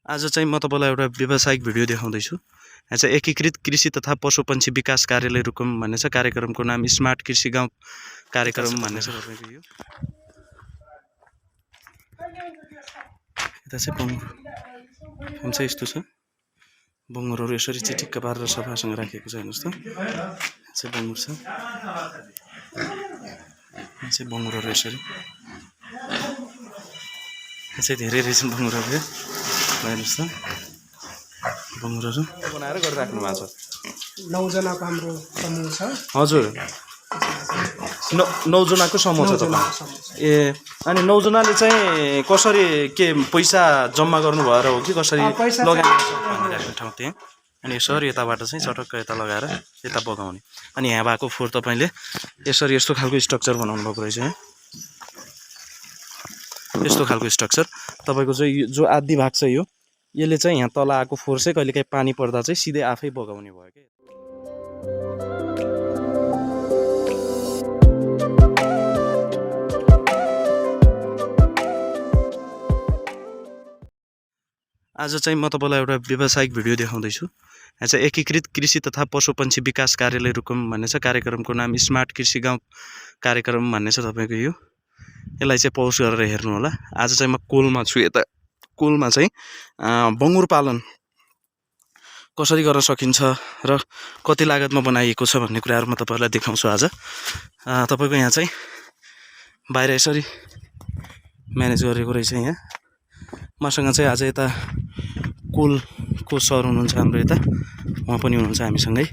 आज चाहिँ म तपाईँलाई एउटा व्यावसायिक भिडियो देखाउँदैछु। यहाँ चाहिँ एकीकृत कृषि तथा पशुपन्छी विकास कार्यालय रुकुम भन्ने छ। कार्यक्रमको नाम स्मार्ट कृषि गाउँ कार्यक्रम भन्ने छ। तपाईँको यो यता चाहिँ बङ्गुर फार्म चाहिँ यस्तो छ। बङ्गुरहरू यसरी चिटिक्क पारेर सफासँग राखेको छ। हेर्नुहोस् त, यहाँ चाहिँ बङ्गुर छ। यहाँ चाहिँ बङ्गुरहरू यसरी, यहाँ चाहिँ धेरै रहेछन् बङ्गुरहरू। हेर्नुहोस् त, बङ्गुरहरू बनाएर गरिराख्नु भएको छ। 9 जनाको हाम्रो समूह छ। हजुर, 9 जनाको समूह छ तपाईँ। ए, अनि 9 जनाले चाहिँ कसरी के पैसा जम्मा गर्नु भएर हो कि कसरी लगानी भनिराख्ने ठाउँ त्यहाँ? अनि यसरी यताबाट चाहिँ चटक्क यता लगाएर यता बगाउने। अनि यहाँ भएको फोहोर तपाईँले यसरी यस्तो खालको स्ट्रक्चर बनाउनु भएको रहेछ। यहाँ यस्तो खालको स्ट्रक्चर तपाईँको चाहिँ जो आधी भाग छ यो, यसले चाहिँ यहाँ तल आएको फोहोर चाहिँ कहिलेकाहीँ पानी पर्दा चाहिँ सिधै आफै बगाउने भयो क्या। आज चाहिँ म तपाईँलाई एउटा व्यावसायिक भिडियो देखाउँदैछु। यहाँ चाहिँ एकीकृत कृषि तथा पशुपन्छी विकास कार्यालय रुकुम भन्ने छ। कार्यक्रमको नाम स्मार्ट कृषि गाउँ कार्यक्रम भन्ने छ। तपाईँको यो यसलाई चाहिँ पौज गरेर हेर्नु होला। आज चाहिँ म कोलमा छु। यता कोलमा चाहिँ बङ्गुर पालन कसरी गर्न सकिन्छ र कति लागतमा बनाइएको छ भन्ने कुराहरू म तपाईँहरूलाई देखाउँछु आज। तपाईँको यहाँ चाहिँ बाहिर यसरी म्यानेज गरेको रहेछ। यहाँ मसँग चाहिँ आज यता कोलको सर हुनुहुन्छ हाम्रो यता, उहाँ पनि हुनुहुन्छ हामीसँगै।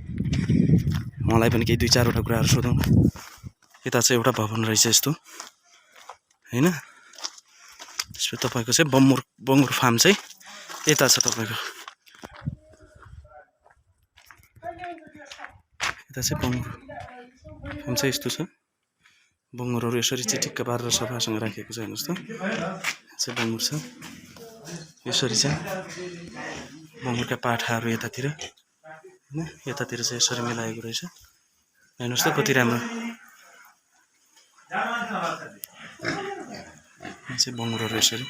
उहाँलाई पनि केही 2-4वटा कुराहरू सोधौँ। यता चाहिँ एउटा भवन रहेछ यस्तो, होइन? त्यसपछि तपाईँको चाहिँ बङ्गुर फार्म चाहिँ यता छ। तपाईँको यता चाहिँ बङ्गुर फार्म चाहिँ यस्तो छ। बङ्गुरहरू यसरी चिटिक्क पारेर सफासँग राखेको छ। हेर्नुहोस् त, यहाँ चाहिँ बङ्गुर छ। यसरी चाहिँ बङ्गुरका पाठाहरू यतातिर, होइन? यतातिर चाहिँ यसरी मिलाएको रहेछ। हेर्नुहोस् त कति राम्रो। यहाँ चाहिँ बङ्गुरहरू यसरी,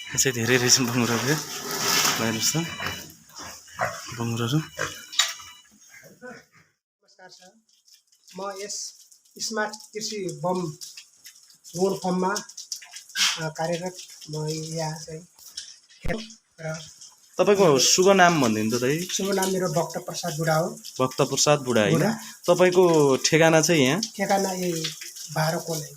यहाँ चाहिँ धेरै रहेछन् बङ्गुरहरू। हेर्नुहोस् त बङ्गुरहरू। नमस्कार सर, म यस स्मार्ट कृषि बङ्गुर फर्ममा कार्यरत। म यहाँ चाहिँ तपाईँको शुभ नाम भनिदिनु त दाइ। शुभ नाम मेरो भक्त प्रसाद बुढा हो। भक्त प्रसाद बुढा, होइन? तपाईँको ठेगाना चाहिँ यहाँ? ठेगाना यही 12 कोल है।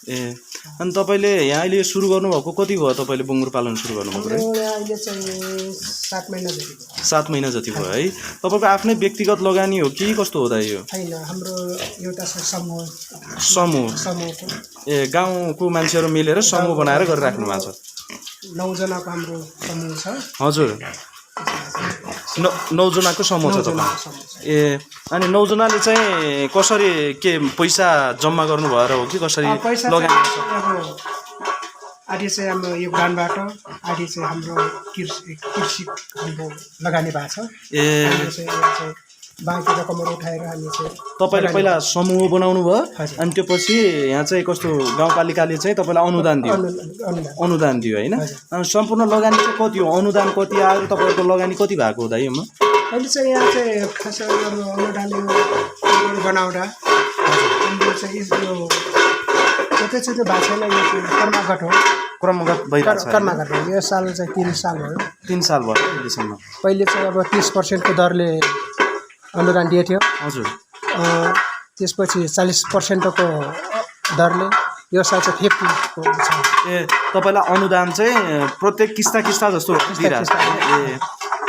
ए, अनि तपाईँले यहाँ अहिले सुरु गर्नुभएको कति भयो? तपाईँले बङ्गुर पालन सुरु गर्नुभएको है? अहिले चाहिँ 7 महिना जति भयो। 7 महिना जति भयो है। तपाईँको आफ्नै व्यक्तिगत लगानी हो कि कस्तो हो त यो? होइन, हाम्रो एउटा समूह समूहको। ए, गाउँको मान्छेहरू मिलेर समूह बनाएर गरिराख्नु भएको छ। 9 जनाको हाम्रो समूह छ। हजुर, 9 जनाको समूह छ तपाईँ। ए, अनि 9 जनाले चाहिँ कसरी के पैसा जम्मा गर्नु भएर हो कि कसरी लगानी? आधी चाहिँ हाम्रो योगदानबाट, आधी चाहिँ हाम्रो कृषि हाम्रो लगानी भएको छ। ए, बाँकी रकमहरू उठाएर हामी चाहिँ तपाईँले पहिला समूह बनाउनु भयो, अनि त्यो पछि यहाँ चाहिँ कस्तो गाउँपालिकाले चाहिँ तपाईँलाई अनुदान दियो, होइन? अनि सम्पूर्ण लगानी चाहिँ कति हो? अनुदान कति आयो? तपाईँहरूको लगानी कति भएको हो दाइ? अहिले चाहिँ यहाँ चाहिँ खास अनुदान बनाउँदा चाहिँ यो कतिचोटि भएको छैन। यो चाहिँ क्रमागत हो, क्रमागत भइरहेको छ। क्रमागत हो। यो साल चाहिँ 3 साल भयो। 3 साल भयो अहिलेसम्म। पहिले चाहिँ अब 30% को दरले अनुदान दिएको थियो। हजुर। त्यसपछि 40% को दरले, यो साल चाहिँ 50 को छ। ए, तपाईँलाई अनुदान चाहिँ प्रत्येक किस्ता जस्तो दिइरहेको छ। ए,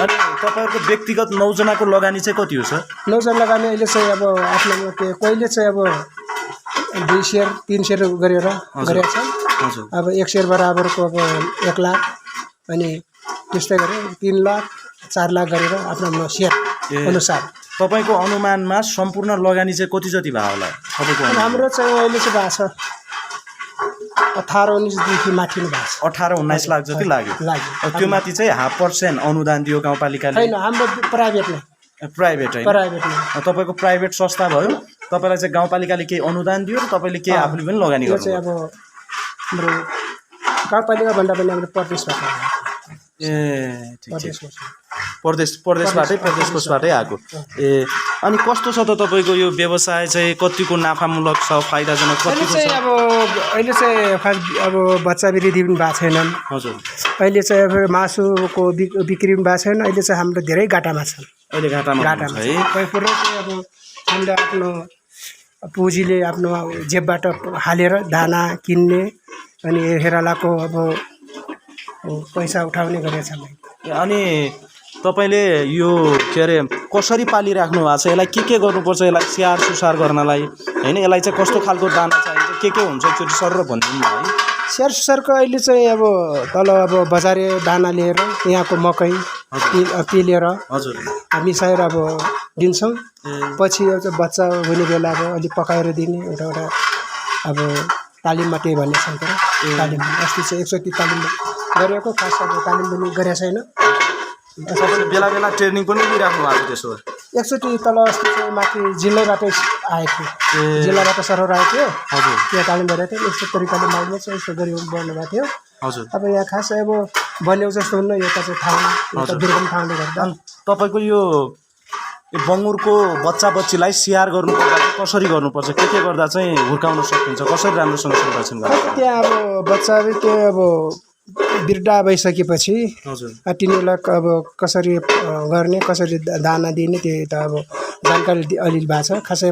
अनि तपाईँहरूको व्यक्तिगत 9 जनाको लगानी चाहिँ कति हो सर? 9 जना लगानी अहिले चाहिँ अब आफ्नो के कहिले चाहिँ अब 2 सेयर 3 सेयर गरेर गरेको छ। हजुर। अब 1 सेयर बराबरको अब 1 लाख, अनि त्यस्तै गरेर 3 लाख 4 लाख गरेर आफ्नो सेयर अनुसार। तपाईँको अनुमानमा सम्पूर्ण लगानी चाहिँ कति जति भयो होला तपाईँको? हाम्रो चाहिँ अहिले चाहिँ भएको छ 18-19 देखि माथि भएको छ। 18-19 लाख जति लाग्यो। त्यो माथि चाहिँ 0.5% अनुदान दियो गाउँपालिकाले? होइन, हाम्रो प्राइभेट नै। प्राइभेट होइन? प्राइभेट नै। तपाईँको प्राइभेट संस्था भयो, तपाईँलाई चाहिँ गाउँपालिकाले केही अनुदान दियो र तपाईँले केही आफूले पनि लगानी गर्नु? चाहिँ अब हाम्रो गाउँपालिका भन्दा पनि हाम्रो प्रदेशबाट ए ठिक ठिक प्रदेशको प्रदेशबाटै प्रदेश कोषबाटै आएको ए अनि कस्तो छ त तपाईँको यो व्यवसाय चाहिँ कतिको नाफामूलक छ फाइदाजनक अहिले कतिको चाहिँ छ अब अहिले चाहिँ फर्स्ट अब बच्चा वृद्धि पनि भएको छैनन् हजुर अहिले चाहिँ अब मासुको बिक्री पनि भएको छैन अहिले चाहिँ हाम्रो धेरै घाटामा छ अहिले घाटामा घाटामा हुनुहुन्छ है कोही कुरो चाहिँ अब हामीले आफ्नो पुँजीले आफ्नो जेबबाट हालेर दाना किन्ने अनि हेरालाको अब पैसा उठाउने गरेछ मैले अनि तपाईँले यो के अरे कसरी पालिराख्नु भएको छ यसलाई के गर्नुपर्छ यसलाई स्याहार सुसार गर्नलाई होइन यसलाई चाहिँ कस्तो खालको दाना चाहिन्छ के हुन्छ एकचोटि सर भनिदिनु न है स्याहार सुसारको अहिले चाहिँ अब तल अब बजारे दाना लिएर यहाँको मकै पिलेर हजुर मिसाएर अब दिन्छौँ पछि अब चाहिँ बच्चा हुने बेला अब अलिक पकाएर दिने एउटा अब तालिममा त्यही भन्ने छ तालिम अस्ति चाहिँ एकचोटि तालिम गरेको खास अब तालिम पनि गरेको छैन तपाईँले बेला बेला ट्रेनिङ पनि दिइराख्नु भएको त्यसो एकचोटि तल अस्ति चाहिँ माथि जिल्लैबाटै आएको थियो जिल्लाबाट सरर आएको थियो हजुर त्यहाँ तालिम गरेको थियो यस्तो तरिकाले माग्ने चाहिँ यस्तो गरी बन्नुभएको थियो हजुर अब यहाँ खास अब बन्यो जस्तो हुन्न एउटा चाहिँ ठाउँ एउटा दुर्गम ठाउँले गर्दा तपाईँको यो बङ्गुरको बच्चा बच्चीलाई स्याहार गर्नुपर्दा चाहिँ कसरी गर्नुपर्छ के गर्दा चाहिँ हुर्काउन सकिन्छ कसरी राम्रोसँग संरक्षण गर्छ त्यहाँ अब बच्चा त्यो अब बिर्डा भइसकेपछि हजुर तिनीहरूलाई अब कसरी गर्ने कसरी दाना दिने त्यो त अब जानकारी अलिअलि भएको छ खासै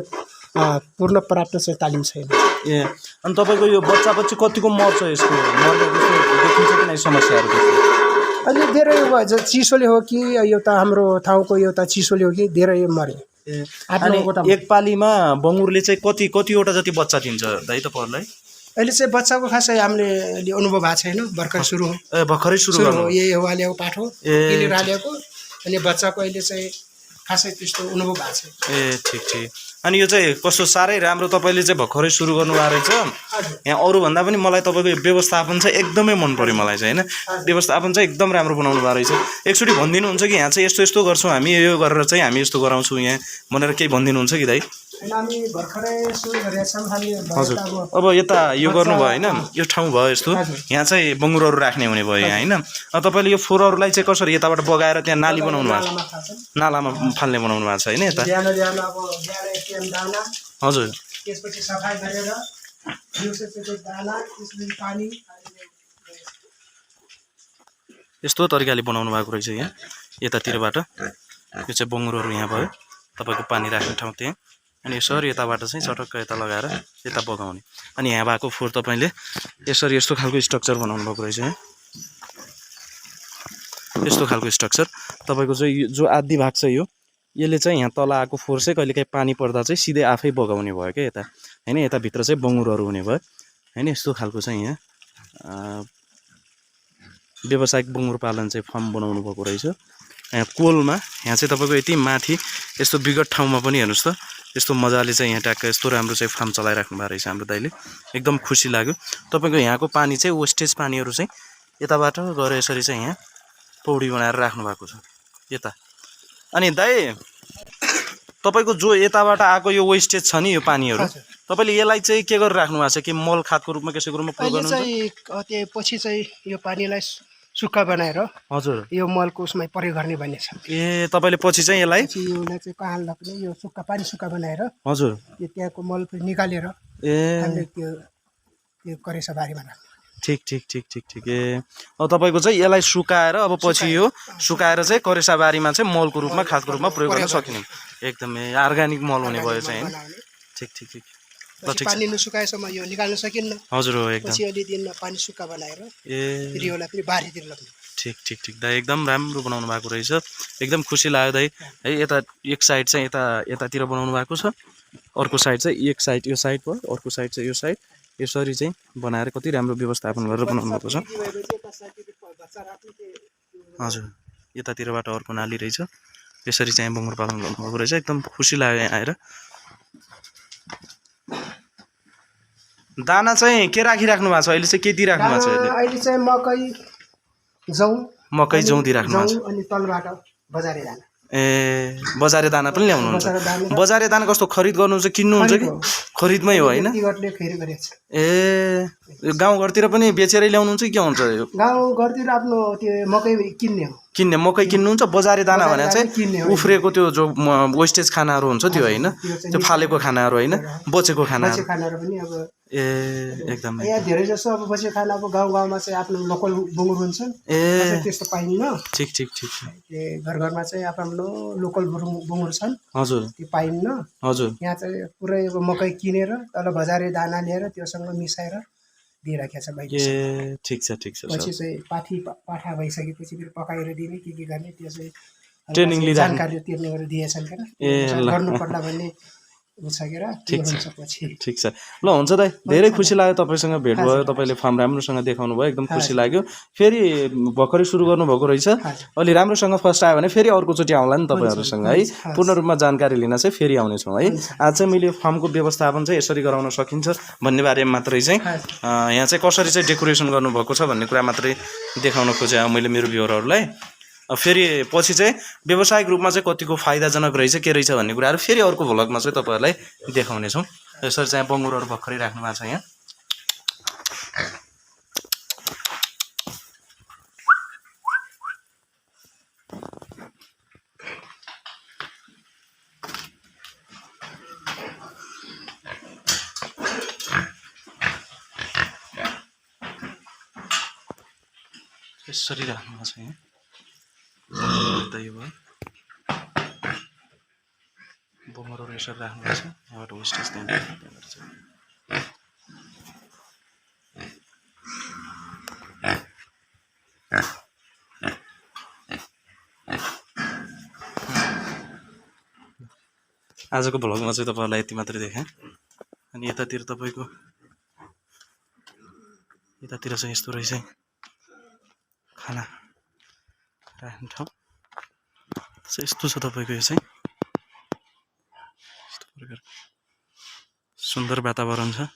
पूर्ण प्राप्त चाहिँ तालिम छैन ए अनि तपाईँको यो बच्चा बच्ची कतिको मर्छ यसको मर्ने देखिन्छ कि नै समस्याहरू अहिले धेरै चिसोले हो कि एउटा हाम्रो ठाउँको एउटा चिसोले हो कि धेरै मरे अनि एक पालीमा बङ्गुरले चाहिँ कतिवटा जति बच्चा दिन्छ दाइ तपाईँहरूलाई अहिले चाहिँ बच्चाको खासै हामीले अनुभव भएको छैन भर्खरै सुरु हो ए भर्खरै सुरु गर्नु यही हो हालेको पाठ हो किनेर हालेको अनि बच्चाको अहिले चाहिँ खासै त्यस्तो अनुभव भएको छैन ए ठिक ठिक अनि यो चाहिँ कस्तो साह्रै राम्रो तपाईँले चाहिँ भर्खरै सुरु गर्नुभएको रहेछ यहाँ अरूभन्दा पनि मलाई तपाईँको व्यवस्थापन चाहिँ एकदमै मन पऱ्यो मलाई चाहिँ होइन व्यवस्थापन चाहिँ एकदम राम्रो बनाउनु भएको रहेछ एकचोटि भनिदिनुहुन्छ कि यहाँ चाहिँ यस्तो यस्तो गर्छौँ हामी यो गरेर चाहिँ हामी यस्तो गराउँछौँ यहाँ भनेर केही भनिदिनुहुन्छ कि दाइ हजुर अब यता यो गर्नुभयो होइन यो ठाउँ भयो यस्तो यहाँ चाहिँ बङ्गुरहरू राख्ने हुने भयो यहाँ होइन तपाईँले यो फोहोरहरूलाई चाहिँ कसरी यताबाट बगाएर त्यहाँ नाली बनाउनु भएको छ नालामा फाल्ने बनाउनु भएको छ होइन यता हजुर यस्तो तरिकाले बनाउनु भएको रहेछ यहाँ यतातिरबाट यो चाहिँ बङ्गुरहरू यहाँ भयो तपाईँको पानी राख्ने ठाउँ त्यहाँ अनि यसरी यताबाट चाहिँ चटक्क यता लगाएर यता बगाउने अनि यहाँ भएको फोहोर तपाईँले यसरी यस्तो खालको स्ट्रक्चर बनाउनु भएको रहेछ यहाँ यस्तो खालको स्ट्रक्चर तपाईँको चाहिँ जो आधी भाग छ यो यसले चाहिँ यहाँ तल आएको फोहोर चाहिँ कहिलेकाहीँ पानी पर्दा चाहिँ सिधै आफै बगाउने भयो क्या यता होइन यताभित्र चाहिँ बङ्गुरहरू हुने भयो होइन यस्तो खालको चाहिँ यहाँ व्यावसायिक बङ्गुर पालन चाहिँ फार्म बनाउनु भएको रहेछ यहाँ कोलमा यहाँ चाहिँ तपाईँको यति माथि यस्तो विगत ठाउँमा पनि हेर्नुहोस् त यस्तो मजाले चाहिँ यहाँ ट्याक्क यस्तो राम्रो चाहिँ फार्म चलाइराख्नु भएको रहेछ हाम्रो दाइले एकदम खुसी लाग्यो तपाईँको यहाँको पानी चाहिँ वेस्टेज पानीहरू चाहिँ यताबाट गएर यसरी चाहिँ यहाँ पौडी बनाएर राख्नु भएको छ यता अनि दाइ तपाईँको जो यताबाट आएको यो वेस्टेज छ नि यो पानीहरू तपाईँले यसलाई चाहिँ के गरेर राख्नु भएको छ कि मल खादको रूपमा कसैको रूपमा प्रयोग गर्नुहुन्छ पछि चाहिँ यो पानीलाई सुक्खा बनाएर हजुर यो मलको उसमा प्रयोग गर्ने भन्ने छ ए तपाईँले पछि चाहिँ यसलाई चाहिँ कहाँलाई पनि यो सुक्खा पानी सुक्खा बनाएर हजुर यो त्यहाँको मल निकालेर ए त्यो करेसा बारीमा राख्ने ठिक ठिक ठिक ठिक ठिक ए अब तपाईँको चाहिँ यसलाई सुकाएर अब पछि यो सुकाएर चाहिँ करेसा बारीमा चाहिँ मलको रूपमा खादको रूपमा प्रयोग गर्न सकिने एकदमै अर्ग्यानिक मल हुने भयो चाहिँ होइन ठिक ठिक ठिक पानी नसुकाएसम्म यो निकाल्न सकिन्न हजुर हो एकदम पछि अलि दिनमा पानी सुक्खा बनाएर ए फेरि यसलाई पनि बारीतिर लग्ने ठिक ठिक ठिक दाइ एकदम राम्रो बनाउनु भएको रहेछ एकदम खुसी लाग्यो दाइ है यता एक साइड चाहिँ यतातिर बनाउनु भएको छ अर्को साइड चाहिँ एक साइड यो साइड भयो अर्को साइड चाहिँ यो साइड यसरी चाहिँ बनाएर कति राम्रो व्यवस्थापन गरेर बनाउनु भएको छ हजुर यतातिरबाट अर्को नाली रहेछ यसरी चाहिँ बङ्गुर पालन गर्नुभएको रहेछ एकदम खुसी लाग्यो यहाँ आएर दाना चाहिँ के राखिराख्नु भएको छ अहिले चाहिँ के दिइराख्नु भएको छ अहिले चाहिँ मकै जौ दिइराख्नु भएको छ अनि तलबाट बजारे दाना ए बजारे दाना पनि ल्याउनुहुन्छ बजारे दाना बजारे दाना कस्तो खरिद गर्नुहुन्छ किन्नुहुन्छ कि खरिदमै हो हैन व्यक्तिगतले खरिद गरेको छ ए यो गाउँघरतिर पनि बेचेरै ल्याउनुहुन्छ कि के हुन्छ यो गाउँघरतिर आफ्नो त्यो मकै किन्ने हो किन्ने मकै किन्नुहुन्छ बजारे दाना भने किन्ने चाहिँ हो। उफ्रेको त्यो जो वेस्टेज खानाहरू हुन्छ त्यो हैन त्यो फालेको खानाहरू हैन बचेको खानाहरू बचेको खानाहरू पनि अब ए एकदमै यहाँ धेरै जसो अब बचेको खाना अब गाउँमा चाहिँ आफ्नो लोकल बुङ्गुर हुन्छ ए त्यस्तो पाइन्न ठिक ठिक ठिक घर घरमा चाहिँ आफ्नो लोकल बुङ्गुर छन् हजुर त्यो पाइन्न हजुर यहाँ चाहिँ पुरै अब मकै किनेर तल बजारे दाना लिएर त्योसँग मिसाएर दिइराखेको छ भाइले ए ठिक छ पछि चाहिँ पाठा भइसकेपछि फेरि पकाएर दिने के गर्ने त्यो चाहिँ ट्रेनिङ लिँदा जानकारी तिर्नेहरू दिएछन् के गर्नु पर्ला भन्ने उछाकेर के हुन्छ पछि ठिक छ ल हुन्छ दाइ धेरै खुसी लाग्यो तपाईँसँग भेट भयो तपाईँले फार्म राम्रोसँग देखाउनु भयो एकदम खुसी लाग्यो फेरि भर्खरै सुरु गर्नुभएको रहेछ अलि राम्रोसँग फर्स्ट आयो भने फेरि अर्कोचोटि आउँला नि तपाईँहरूसँग है पूर्ण रूपमा जानकारी लिन चाहिँ फेरि आउनेछौँ है आज चाहिँ मैले फार्मको व्यवस्थापन चाहिँ यसरी गराउन सकिन्छ भन्ने बारेमा मात्रै चाहिँ यहाँ चाहिँ कसरी चाहिँ डेकोरेसन गर्नुभएको छ भन्ने कुरा मात्रै देखाउन खोजेँ मैले मेरो भ्युअरहरूलाई फेरि पछि चाहिँ व्यावसायिक रूपमा चाहिँ कतिको फाइदाजनक रहेछ के रहेछ भन्ने कुराहरू फेरि अर्को भ्लगमा चाहिँ तपाईँहरूलाई देखाउनेछौँ यसरी चाहिँ बङ्गुरहरू भर्खरै राख्नु भएको छ यहाँ यसरी राख्नु भएको छ यहाँ त्यही भयो बङ्गुरहरू यसरी राख्नुपर्छ यहाँबाट वेस्टेज आजको भ्लगमा चाहिँ तपाईँहरूलाई यति मात्रै देखाएँ अनि यतातिर तपाईँको यतातिर चाहिँ यस्तो रहेछ खाना राख्ने ठाउँ यस्तो छ तपाईँको यो चाहिँ यस्तो प्रकार सुन्दर वातावरण छ